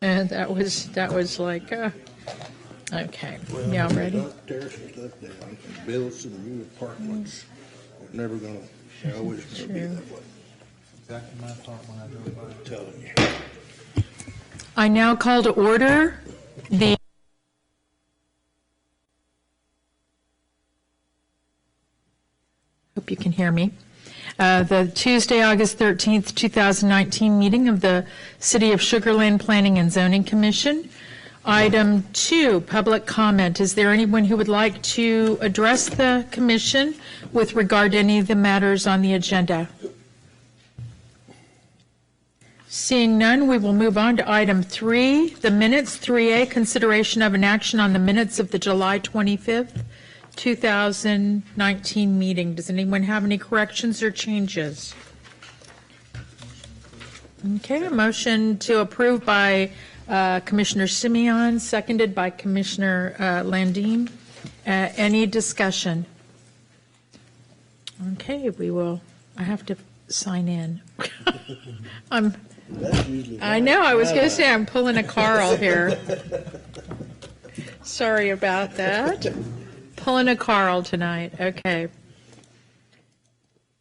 And that was like, okay. Well, Yeah, ready? Tear some stuff down and build some new apartments. It's never gonna, always gonna be that way. Exactly my thought when I drove by. I'm telling you. I now call to order the hope you can hear me. The Tuesday, August 13th, 2019 meeting of the City of Sugar Land Planning and Zoning Commission. Item 2, public comment. Is there anyone who would like to address the commission with regard to any of the matters on the agenda? Seeing none, we will move on to item 3, the minutes. 3A, consideration of an action on the minutes of the July 25th, 2019 meeting. Does anyone have any corrections or changes? Okay, a motion to approve by Commissioner Simeon, seconded by Commissioner Landine. Any discussion? Okay, I have to sign in. I know, I was going to say I'm pulling a Carl here. Sorry about that. Pulling a Carl tonight. Okay.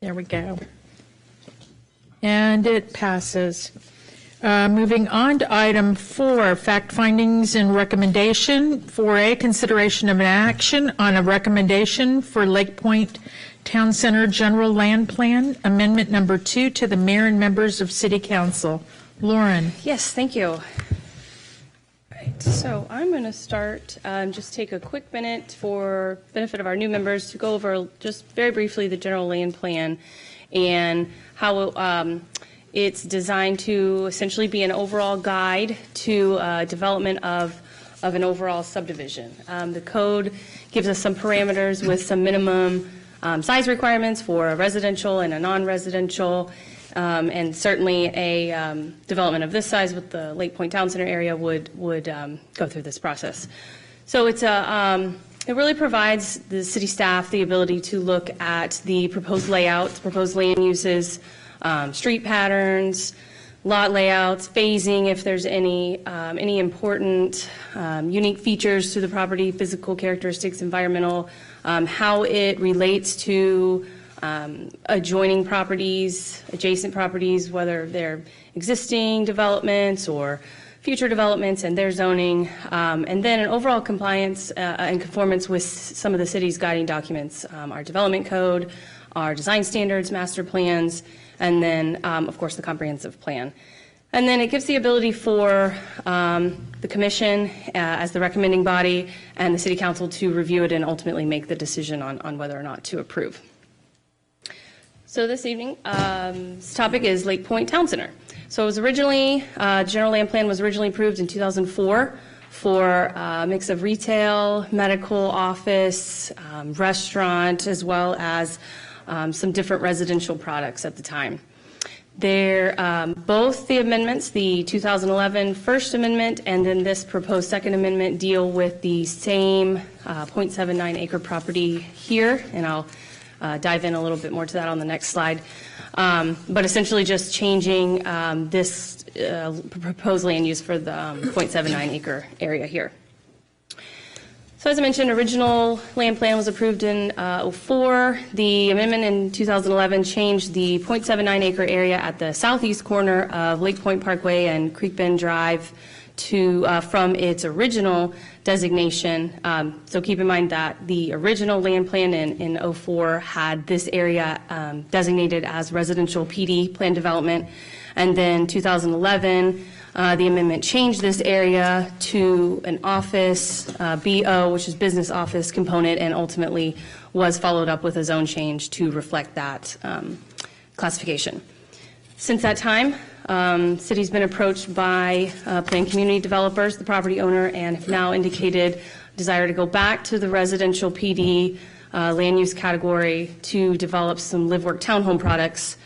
There we go. And it passes. Moving on to item 4, fact findings and recommendation. 4A, consideration of an action on a recommendation for Lake Point Town Center General Land Plan, Amendment Number 2 to the mayor and members of City Council. Lauren. Yes, thank you. Right, so I'm going to start, just take a quick minute for benefit of our new members to go over just very briefly the general land plan and how it's designed to essentially be an overall guide to development of an overall subdivision. The code gives us some parameters with some minimum size requirements for a residential and a non-residential. And certainly a development of this size with the Lake Point Town Center area would go through this process. So it really provides the city staff the ability to look at the proposed layouts, proposed land uses, street patterns, lot layouts, phasing if there's any important unique features to the property, physical characteristics, environmental, how it relates to adjoining properties, adjacent properties, whether they're existing developments or future developments and their zoning, and then an overall compliance and conformance with some of the city's guiding documents, our development code, our design standards, master plans, and then, of course, the comprehensive plan. And then it gives the ability for the commission as the recommending body and the city council to review it and ultimately make the decision on whether or not to approve. So this evening, this topic is Lake Point Town Center. So it was originally, general land plan was originally approved in 2004 for a mix of retail, medical, office, restaurant, as well as some different residential products at the time. Both the amendments, the 2011 First Amendment and then this proposed Second Amendment, deal with the same 0.79 acre property here, and I'll dive in a little bit more to that on the next slide. But essentially just changing this proposed land use for the 0.79 acre area here. So as I mentioned, original land plan was approved in 04. The amendment in 2011 changed the 0.79 acre area at the southeast corner of Lake Point Parkway and Creek Bend Drive to from its original designation. So keep in mind that the original land plan in 04 had this area designated as residential PD plan development, and then 2011 the amendment changed this area to an office, BO, which is business office component, and ultimately was followed up with a zone change to reflect that classification. Since that time, city's been approached by planned community developers, the property owner, and have now indicated desire to go back to the residential PD land use category to develop some live-work townhome products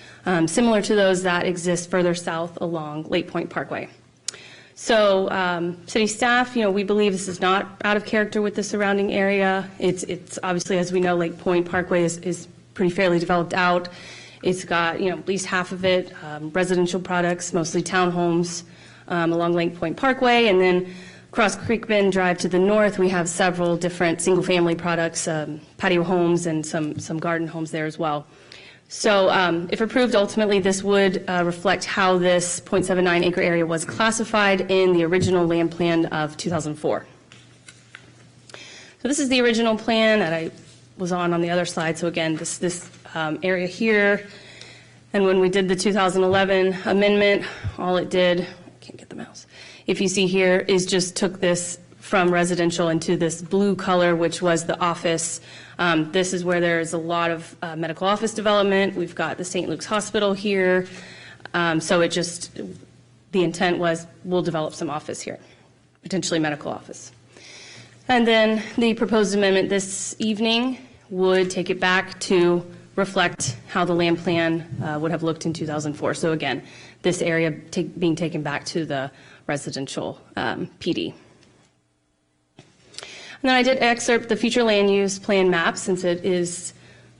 similar to those that exist further south along Lake Point Parkway. So city staff, we believe this is not out of character with the surrounding area. It's obviously, as we know, Lake Point Parkway is pretty fairly developed out. It's got, at least half of it residential products, mostly townhomes, along Lake Point Parkway, and then across Creek Bend Drive to the north, we have several different single-family products, patio homes and some garden homes there as well. So if approved, ultimately, this would reflect how this 0.79 acre area was classified in the original land plan of 2004. So this is the original plan that I was on the other slide. So again, this area here, and when we did the 2011 amendment, all it did, I can't get the mouse, if you see here, is just took this from residential into this blue color, which was the office. This is where there's a lot of medical office development. We've got the St. Luke's Hospital here. So it just, the intent was we'll develop some office here, potentially medical office. And then the proposed amendment this evening would take it back to reflect how the land plan would have looked in 2004. So again, this area being taken back to the residential PD. And then I did excerpt the future land use plan map, since it is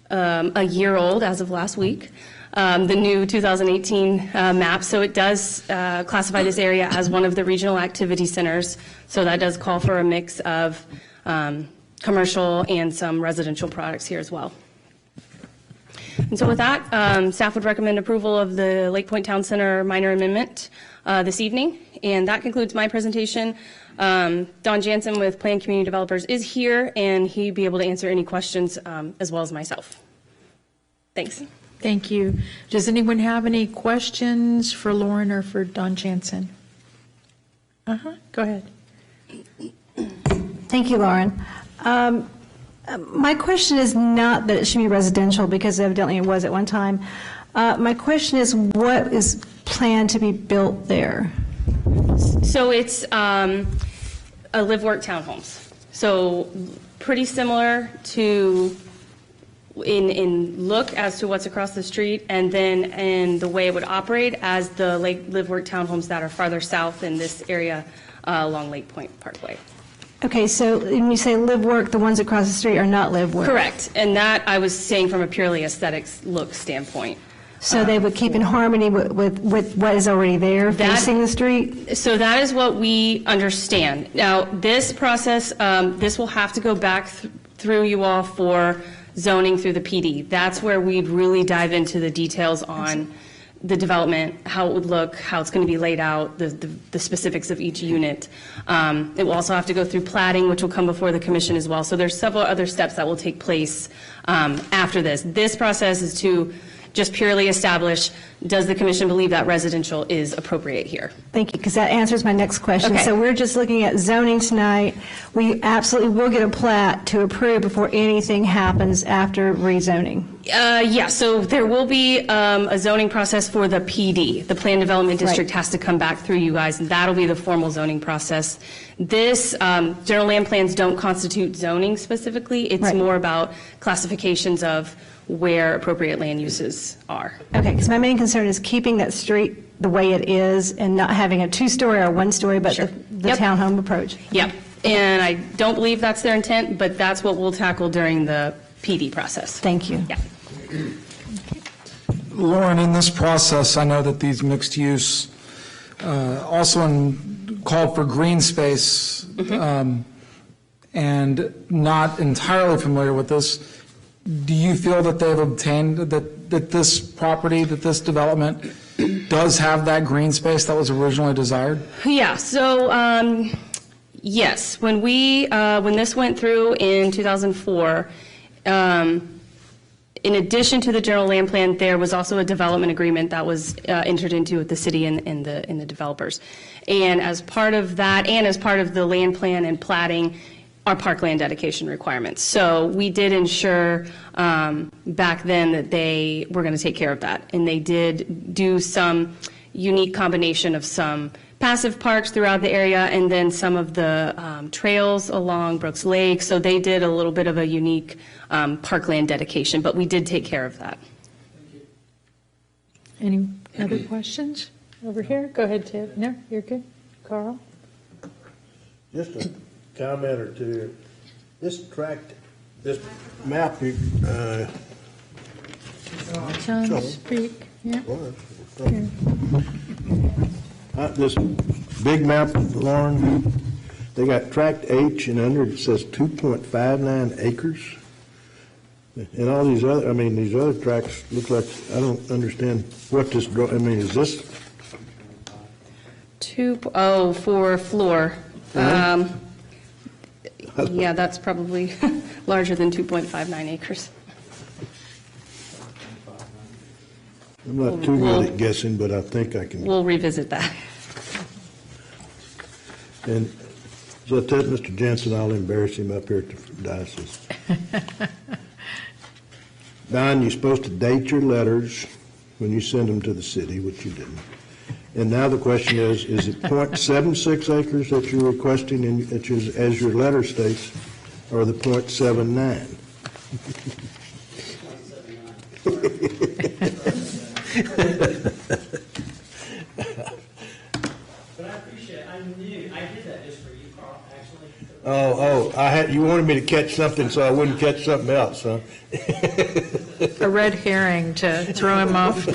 a year old as of last week, the new 2018 map. So it does classify this area as one of the regional activity centers. So that does call for a mix of commercial and some residential products here as well. And so with that, staff would recommend approval of the Lake Point Town Center minor amendment this evening. And that concludes my presentation. Don Jansen with Plan Community Developers is here, and he'd be able to answer any questions as well as myself. Thanks. Thank you. Does anyone have any questions for Lauren or for Don Jansen? Go ahead. Thank you, Lauren. My question is not that it should be residential, because evidently it was at one time. My question is, what is planned to be built there? So it's a live-work townhomes. So pretty similar to in look as to what's across the street, and then in the way it would operate as the live-work townhomes that are farther south in this area along Lake Point Parkway. Okay, so when you say live-work, the ones across the street are not live-work? Correct, and that I was saying from a purely aesthetics look standpoint. So they would keep in harmony with what is already there, facing the street? So that is what we understand. Now, this process, this will have to go back through you all for zoning through the PD. That's where we'd really dive into the details on the development, how it would look, how it's going to be laid out, the specifics of each unit. It will also have to go through plating, which will come before the commission as well. So there's several other steps that will take place after this. This process is to just purely establish, does the commission believe that residential is appropriate here? Thank you, because that answers my next question. Okay. So we're just looking at zoning tonight. We absolutely will get a plat to approve before anything happens after rezoning. Yeah, so there will be a zoning process for the PD. The Plan Development District Right. has to come back through you guys, and that'll be the formal zoning process. This, general land plans don't constitute zoning specifically. It's Right. more about classifications of where appropriate land uses are. Okay, because my main concern is keeping that street the way it is and not having a two-story or one-story, but Sure. the Yep. townhome approach. Yep, and I don't believe that's their intent, but that's what we'll tackle during the PD process. Thank you. Yeah. Lauren, in this process, I know that these mixed use also called for green space, and not entirely familiar with this. Do you feel that they've obtained, that this property, that this development does have that green space that was originally desired? Yeah, so yes, when this went through in 2004, in addition to the general land plan, there was also a development agreement that was entered into with the city and the developers. And as part of that, and as part of the land plan and platting, our parkland dedication requirements. So we did ensure back then that they were going to take care of that. And they did do some unique combination of some passive parks throughout the area and then some of the trails along Brooks Lake. So they did a little bit of a unique parkland dedication, but we did take care of that. Any other questions over here? Go ahead, Ted. No, you're good. Carl? Just a comment or two. This tract, this map, Johns Creek, yeah. this Big Map, Lauren, they got tract H and under it says 2.59 acres. And all these other, I mean, these other tracts look like, I don't understand what this, I mean, is this, For floor. Yeah, that's probably larger than 2.59 acres. I'm not too good at guessing, but I think I can. We'll revisit that. And so I tell Mr. Jensen, I'll embarrass him up here at the diocese. Don, you're supposed to date your letters when you send them to the city, which you didn't. And now the question is it 0.76 acres that you're requesting as your letter states, or the 0.79? But I appreciate it. I did that just for you, Carl, actually. You wanted me to catch something so I wouldn't catch something else, huh? A red herring to throw him off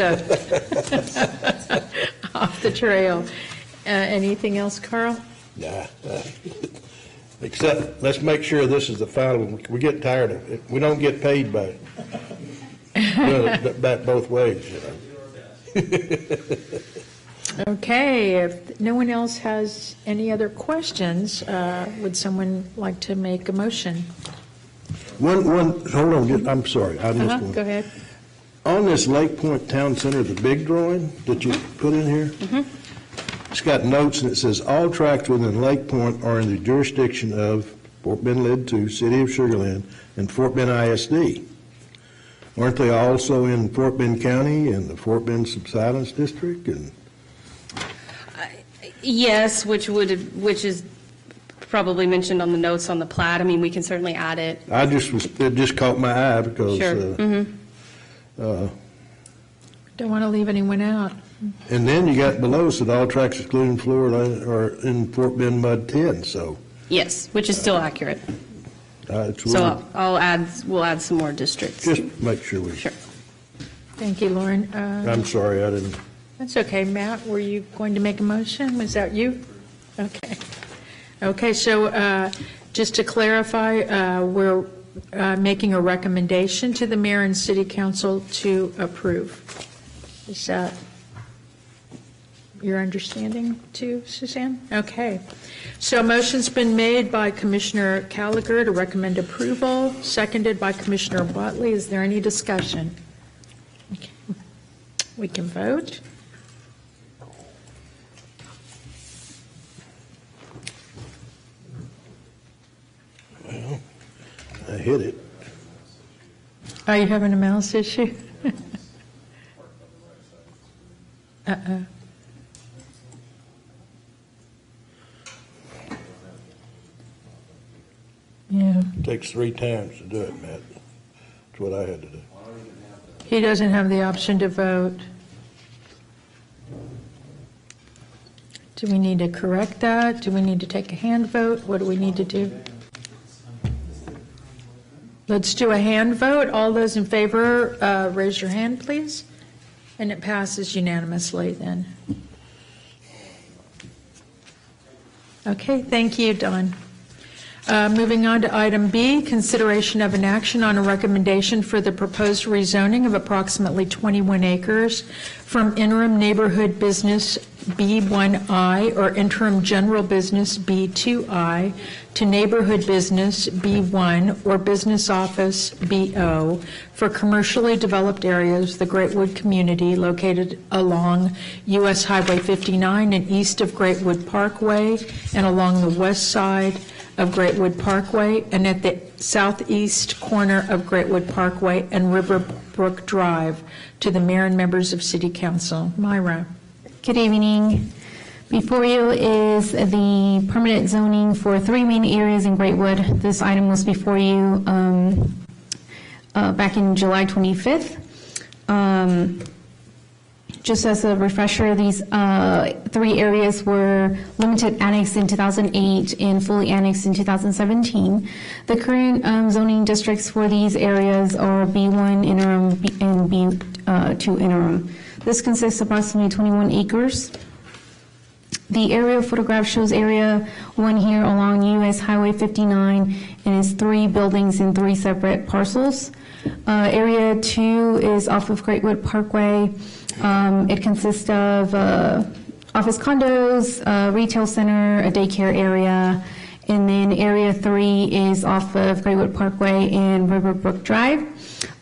the trail. Anything else, Carl? Nah. Except, let's make sure this is the final one. We get tired of it. We don't get paid by doing it back both ways, you know. Okay, if no one else has any other questions, would someone like to make a motion? Hold on, I'm sorry, I missed one. Go ahead. On this Lake Point Town Center, the big drawing that you put in here, it's got notes and it says, all tracts within Lake Point are in the jurisdiction of Fort Bend Lid 2, City of Sugar Land, and Fort Bend ISD. Aren't they also in Fort Bend County and the Fort Bend Subsidence District? And Yes, which is probably mentioned on the notes on the plat. I mean, we can certainly add it. it just caught my eye because. Sure. Don't want to leave anyone out. And then you got below said all tracts excluding Florida are in Fort Bend Mud 10. So Yes, which is still accurate. it's So we'll add some more districts. just make sure we. Sure. Thank you, Lauren. I'm sorry, I didn't. That's okay. Matt, were you going to make a motion? Was that you? Okay. Okay, so just to clarify, we're making a recommendation to the mayor and city council to approve. Is that your understanding too, Suzanne? Okay. So a motion's been made by Commissioner Gallagher to recommend approval, seconded by Commissioner Watley. Is there any discussion? Okay. We can vote. Well, I hit it. Are you having a mouse issue? Yeah. Takes 3 times to do it, Matt. That's what I had to do. He doesn't have the option to vote. Do we need to correct that? Do we need to take a hand vote? What do we need to do? Let's do a hand vote. All those in favor, raise your hand, please. And it passes unanimously then. Okay, thank you, Don. Moving on to item B, consideration of an action on a recommendation for the proposed rezoning of approximately 21 acres from interim neighborhood business B1I or interim general business B2I to neighborhood business B1 or business office BO for commercially developed areas of the Greatwood community located along U.S. Highway 59 and east of Greatwood Parkway and along the west side of Greatwood Parkway and at the southeast corner of Greatwood Parkway and Riverbrook Drive to the mayor and members of City Council. Myra. Good evening. Before you is the permanent zoning for 3 main areas in Greatwood. This item was before you back in July 25th. Just as a refresher, these 3 areas were limited annexed in 2008 and fully annexed in 2017. The current zoning districts for these areas are B1 interim and B2 interim. This consists of approximately 21 acres. The aerial photograph shows Area 1 here along US Highway 59, and it's 3 buildings in 3 separate parcels. Area 2 is off of Greatwood Parkway. It consists of office condos, a retail center, a daycare area, and then Area 3 is off of Greatwood Parkway and Riverbrook Drive.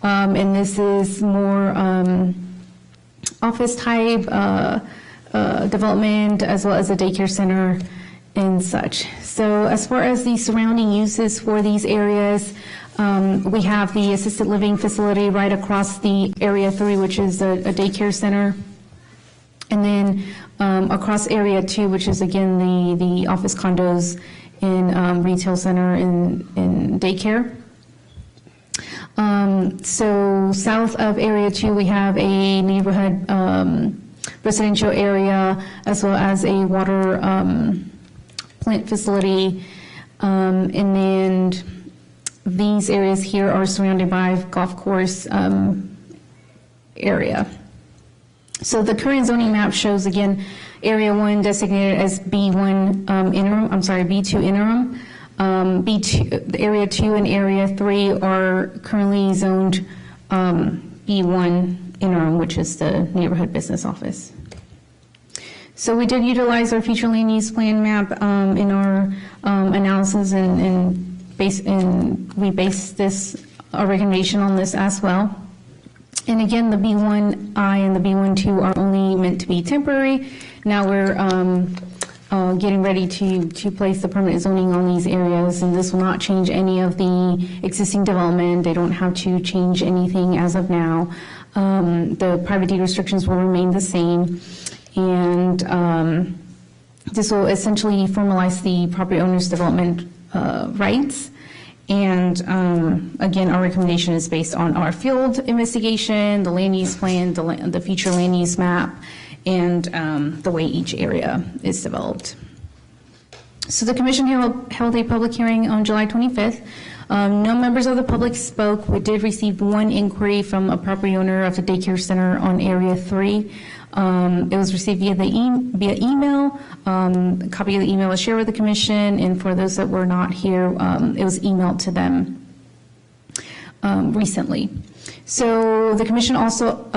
And this is more office type development, as well as a daycare center and such. So as far as the surrounding uses for these areas, we have the assisted living facility right across the Area 3, which is a daycare center. And then across Area 2, which is again the office condos and retail center and daycare. So south of Area 2, we have a neighborhood residential area, as well as a water plant facility. And then these areas here are surrounded by golf course area. So the current zoning map shows, again, Area 1 designated as B1 interim, B2 interim. B2, the Area 2 and Area 3 are currently zoned B1 interim, which is the neighborhood business office. So we did utilize our future land use plan map in our analysis, and we based our recommendation on this as well. And again, the B1I and the B12 are only meant to be temporary. Now we're getting ready to place the permanent zoning on these areas, and this will not change any of the existing development. They don't have to change anything as of now. The private deed restrictions will remain the same, and this will essentially formalize the property owner's development rights. And again, our recommendation is based on our field investigation, the land use plan, the future land use map, and the way each area is developed. So the commission held a public hearing on July 25th. No members of the public spoke. We did receive one inquiry from a property owner of the daycare center on Area 3. It was received via email. A copy of the email was shared with the commission, and for those that were not here, it was emailed to them recently. So the commission also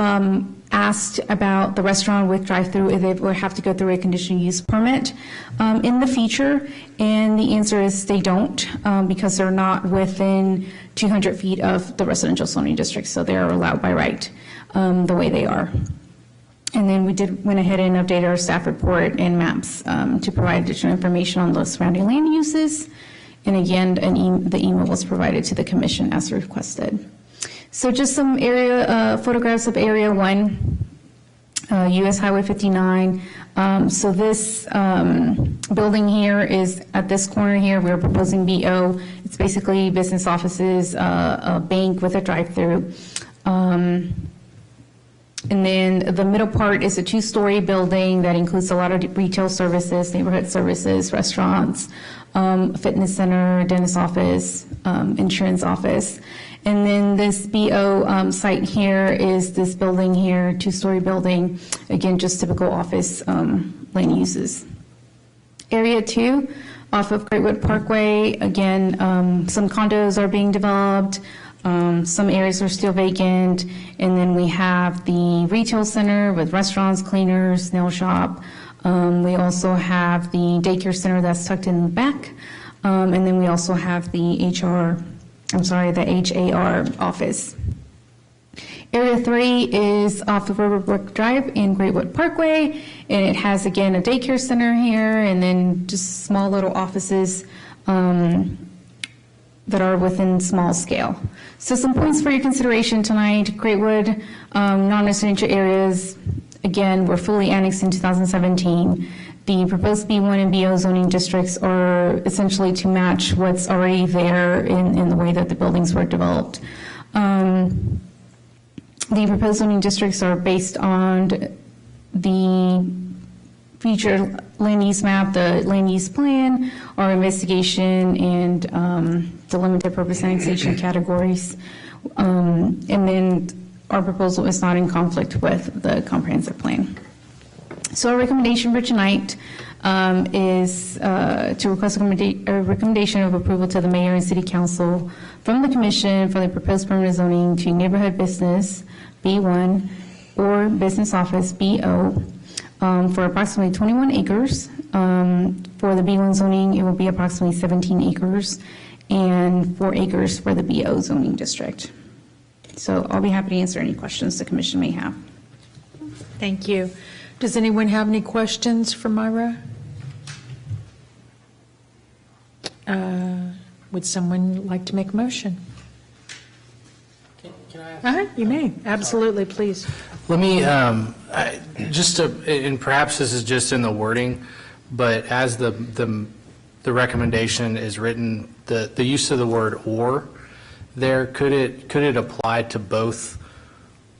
asked about the restaurant with drive-through, if they would have to go through a conditional use permit in the future, and the answer is they don't, because they're not within 200 feet of the residential zoning district, so they are allowed by right the way they are. And then we went ahead and updated our staff report and maps to provide additional information on the surrounding land uses. And again, the email was provided to the commission as requested. So just some area photographs of Area 1, US Highway 59. So this building here is at this corner here. We're proposing BO. It's basically business offices, a bank with a drive-through. And then the middle part is a 2-story building that includes a lot of retail services, neighborhood services, restaurants, fitness center, dentist office, insurance office. And then this BO site here is this building here, 2-story building, again, just typical office land uses. Area 2, off of Greatwood Parkway, again, some condos are being developed. Some areas are still vacant, and then we have the retail center with restaurants, cleaners, nail shop. We also have the daycare center that's tucked in the back, and then we also have the HAR office. Area 3 is off of Riverbrook Drive in Greatwood Parkway, and it has, again, a daycare center here, and then just small little offices that are within small scale. So some points for your consideration tonight. Greatwood non-residential areas, again, were fully annexed in 2017. The proposed B1 and BO zoning districts are essentially to match what's already there in the way that the buildings were developed. The proposed zoning districts are based on the future land use map, the land use plan, our investigation, and the limited purpose annexation categories. And then our proposal is not in conflict with the comprehensive plan. So our recommendation for tonight is to request a recommendation of approval to the mayor and city council from the commission for the proposed permanent zoning to neighborhood business B1 or business office BO for approximately 21 acres. For the B1 zoning, it will be approximately 17 acres and 4 acres for the BO zoning district. So I'll be happy to answer any questions the commission may have. Thank you. Does anyone have any questions for Myra? Would someone like to make a motion? Can I ask? You may, absolutely, please. Let me, and perhaps this is just in the wording, but as the recommendation is written, the use of the word "or" there, could it apply to both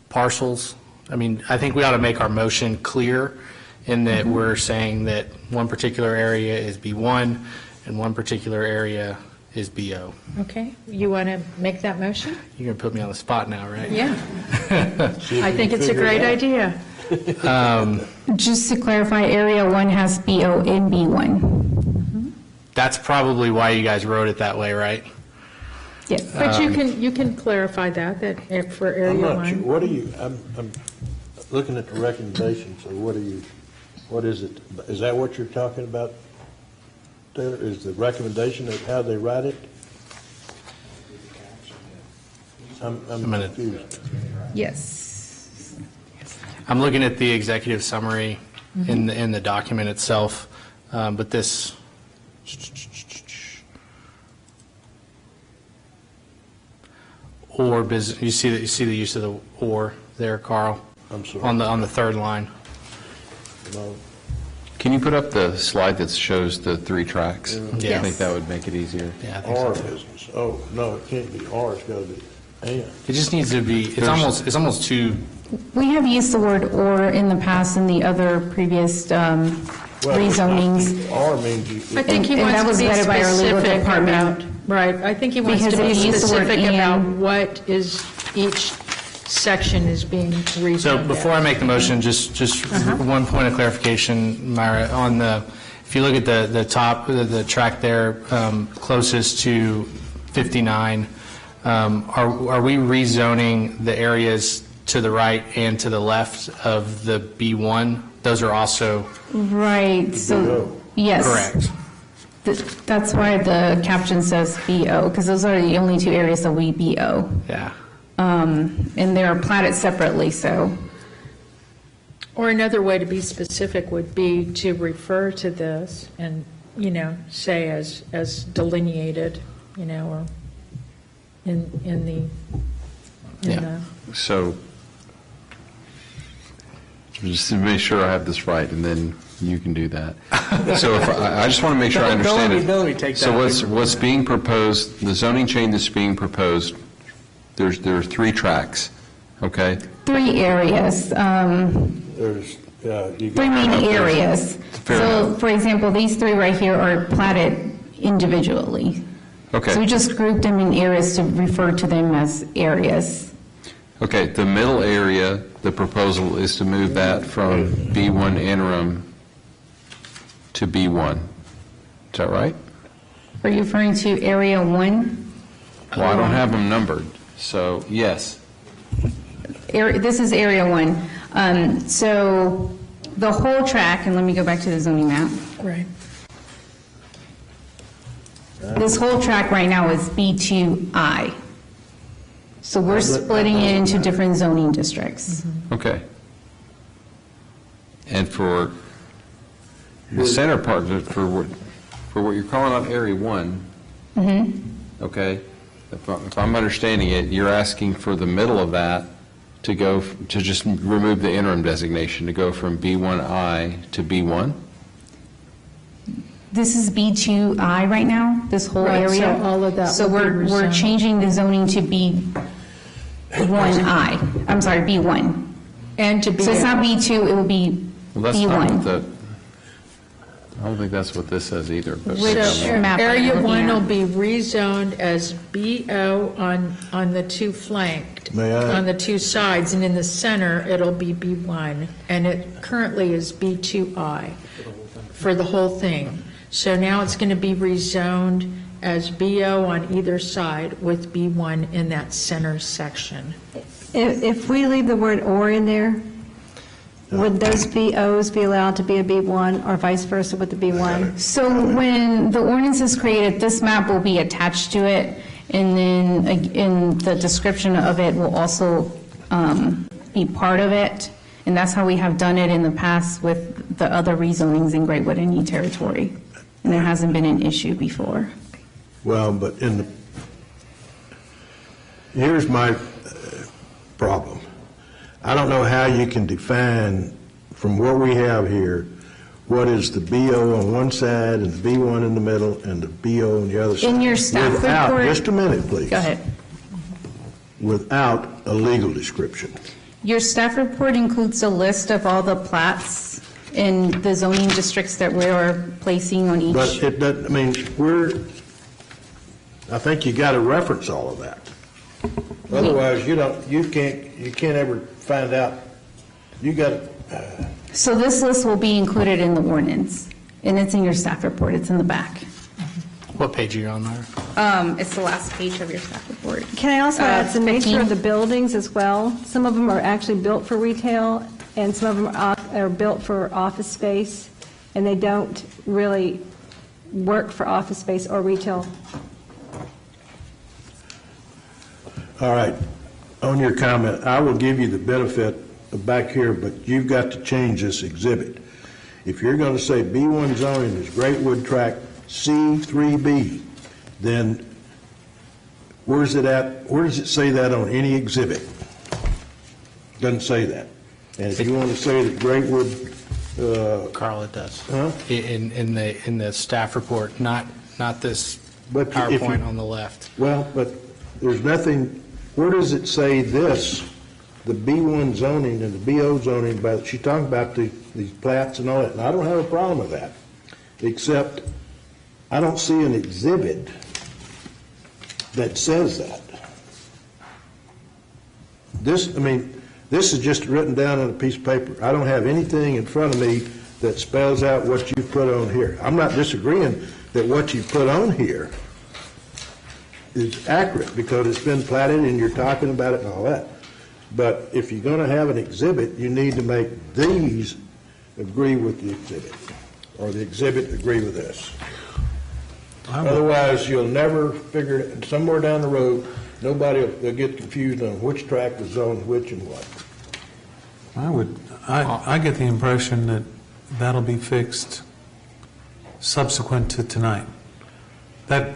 parcels? I mean, I think we ought to make our motion clear in that we're saying that one particular area is B1 and one particular area is BO. Okay, you want to make that motion? You're going to put me on the spot now, right? Yeah. I think it's a great idea. Just to clarify, Area 1 has BO and B1. That's probably why you guys wrote it that way, right? Yes. But you can clarify that if for Area I'm 1. not sure, what are you, I'm looking at the recommendation, so what is it? Is that what you're talking about, Taylor? Is the recommendation of how they write it? I'm confused. Yes. I'm looking at the executive summary in the document itself, but this, or business, you see the use of the or there, Carl? I'm sorry. On the third line. No. Can you put up the slide that shows the 3 tracks? Yeah. I think that would make it easier. Yeah, I think Or so. business, oh, no, it can't be or, it's got to be and. It just needs to be, it's almost too, We have used the word "or" in the past in the other previous rezonings. Or means you. I think he And wants that to was be vetted by our legal specific department. about, right, I think he wants Because to be if you use the word specific about "and," what is, each section is being rezoned. so before I make the motion, just one point of clarification, Myra, on the, if you look at the top, the track there closest to 59, are we rezoning the areas to the right and to the left of the B1? Those are also Right, so, yes. correct. That's why the caption says BO, because those are the only 2 areas that we BO. Yeah. And they're platted separately, so. Or another way to be specific would be to refer to this and, say as delineated, or in the. So, just to make sure I have this right, and then you can do that. So if I just want to make sure I understand it. Don't let me take that. So what's being proposed, the zoning change that's being proposed, there are 3 tracks, okay? 3 areas, There's, you 3 got. main areas. Fair So, enough. for example, these 3 right here are platted individually. Okay. So we just grouped them in areas to refer to them as areas. Okay, the middle area, the proposal is to move that from B1 interim to B1. Is that right? Are you referring to Area 1? Well, I don't have them numbered, so yes. This is Area 1. So the whole track, and let me go back to the zoning map. Right. This whole track right now is B2I. So we're splitting it into different zoning districts. Okay. And for the center part, for what you're calling out Area 1, okay, if I'm understanding it, you're asking for the middle of that to go, to just remove the interim designation, to go from B1I to B1? This is B2I right now, this whole Right, area. so all of that So will be we're rezoned. changing the zoning to B1I, I'm sorry, B1. And to be. So it's not B2, it will be Well, that's not what B1. the, I don't think that's what this says either. But Which Map area I'm one looking will be rezoned as BO on the two flanked, May I- on the two sides, and in the center, it'll be B1, and it currently is B2I for the whole thing. So now it's going to be rezoned as BO on either side with B1 in that center section. If we leave the word "or" in there, would those BOs be allowed to be a B1 or vice versa with the B1? So when the ordinance is created, this map will be attached to it, and then in the description of it will also be part of it, and that's how we have done it in the past with the other rezonings in Greatwood and E territory, and there hasn't been an issue before. Well, but here's my problem. I don't know how you can define from what we have here, what is the BO on one side and the B1 in the middle and the BO on the other side. In your staff Without, report- just a minute, please. Go ahead. Without a legal description. Your staff report includes a list of all the plats in the zoning districts that we're placing on But each. it doesn't, I mean, I think you got to reference all of that. Otherwise, you can't ever find out. You got to, So this list will be included in the ordinance, and it's in your staff report, it's in the back. What page are you on there? It's the last page of your staff report. Can I also add the nature 15. of the buildings as well? Some of them are actually built for retail, and some of them are built for office space, and they don't really work for office space or retail. all right. On your comment, I will give you the benefit of back here, but you've got to change this exhibit. If you're going to say B1 zoning is Greatwood Tract C3B, then where's it at? Where does it say that on any exhibit? Doesn't say that. And if you want to say that Greatwood, Carl, it does. Huh? In the staff report, not this But if you- PowerPoint on the left. well, but there's nothing, where does it say this, the B1 zoning and the BO zoning, but she's talking about these plats and all that, and I don't have a problem with that, except I don't see an exhibit that says that. This is just written down on a piece of paper. I don't have anything in front of me that spells out what you put on here. I'm not disagreeing that what you put on here is accurate because it's been platted and you're talking about it and all that. But if you're going to have an exhibit, you need to make these agree with the exhibit, or the exhibit agree with this. Otherwise, you'll never figure it, somewhere down the road, nobody will get confused on which tract is zoned which and what. I get the impression that that'll be fixed subsequent to tonight. The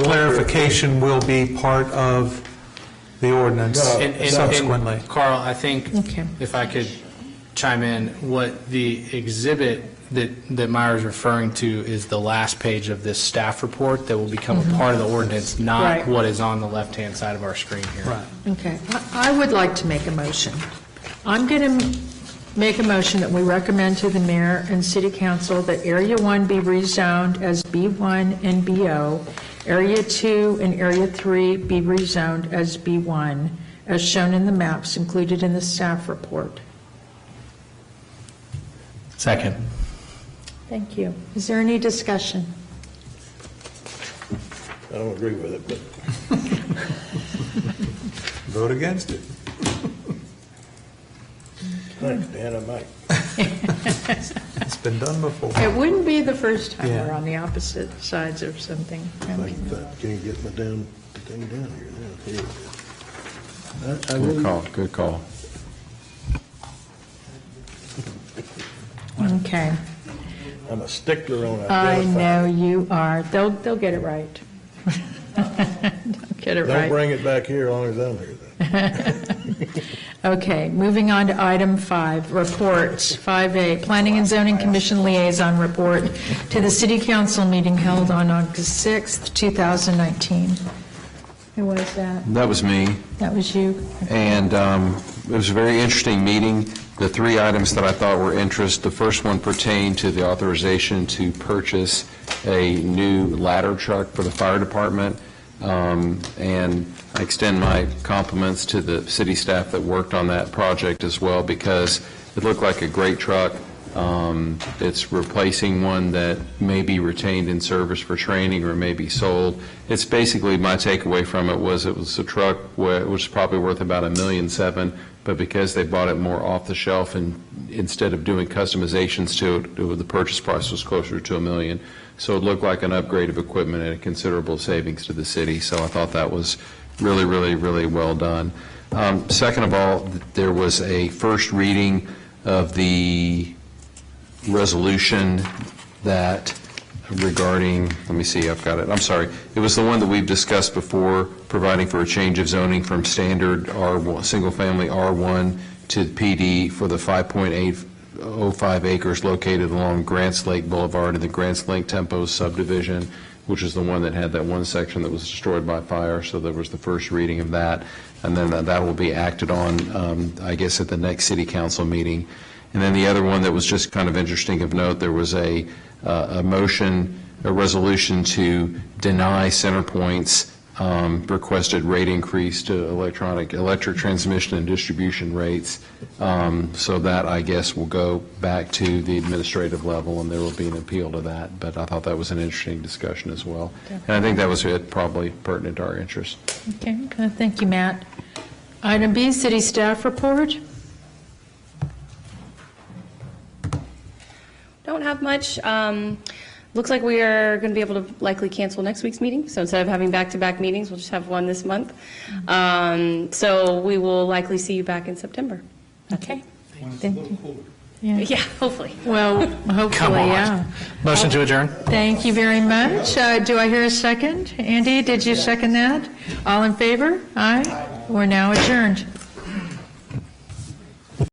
clarification will be part of the ordinance And subsequently. Carl, I think, Okay. if I could chime in, what the exhibit that Myra's referring to is the last page of this staff report that will become a part of the ordinance, not Right. what is on the left-hand side of our screen here. Right. Okay, I would like to make a motion. I'm going to make a motion that we recommend to the mayor and city council that Area 1 be rezoned as B1 and BO, Area 2 and Area 3 be rezoned as B1, as shown in the maps included in the staff report. Second. Thank you. Is there any discussion? I don't agree with it, but Vote against it. thanks, Dan, I might. It's been done before. It wouldn't be the first time Yeah. we're on the opposite sides of something. I can't get my damn thing down here now. Here it is. I Good really- call, good call. Okay. I'm a stickler on I identifying. know you are. They'll get it right. They'll get it Don't right. bring it back here as long as I'm here, then. Okay, moving on to item 5, reports. 5A, Planning and Zoning Commission Liaison Report to the City Council meeting held on August 6th, 2019. Who was that? That was me. That was you? And it was a very interesting meeting. the three items that I thought were interest. The first one pertained to the authorization to purchase a new ladder truck for the fire department. And I extend my compliments to the city staff that worked on that project as well, because it looked like a great truck. It's replacing one that may be retained in service for training or may be sold. It's basically, my takeaway from it was a truck which was probably worth about $1.7 million, but because they bought it more off the shelf and instead of doing customizations to it, the purchase price was closer to $1 million. So it looked like an upgrade of equipment and a considerable savings to the city. So I thought that was really, really, really well done. Second of all, there was a first reading of the resolution that regarding, let me see, I've got it, I'm sorry. It was the one that we've discussed before, providing for a change of zoning from standard R1, single-family R1 to PD for the 5.805 acres located along Grants Lake Boulevard in the Grants Lake Tempo subdivision, which is the one that had that one section that was destroyed by fire. So there was the first reading of that, and then that will be acted on, I guess, at the next city council meeting. And then the other one that was just kind of interesting of note, there was a motion, a resolution to deny CenterPoint's requested rate increase to electric transmission and distribution rates. So that, I guess, will go back to the administrative level, and there will be an appeal to that. But I thought that was an interesting discussion as well. And I think that was it, probably pertinent to our interest. Okay, thank you, Matt. Item B, city staff report. Don't have much. Looks like we are going to be able to likely cancel next week's meeting. So instead of having back-to-back meetings, we'll just have one this month. So we will likely see you back in September. Okay. Thank you. Yeah. Yeah, hopefully. Well, hopefully, yeah. Motion to adjourn? Thank you very much. Do I hear a second? Andy, did you second that? All in favor? Aye. We're now adjourned.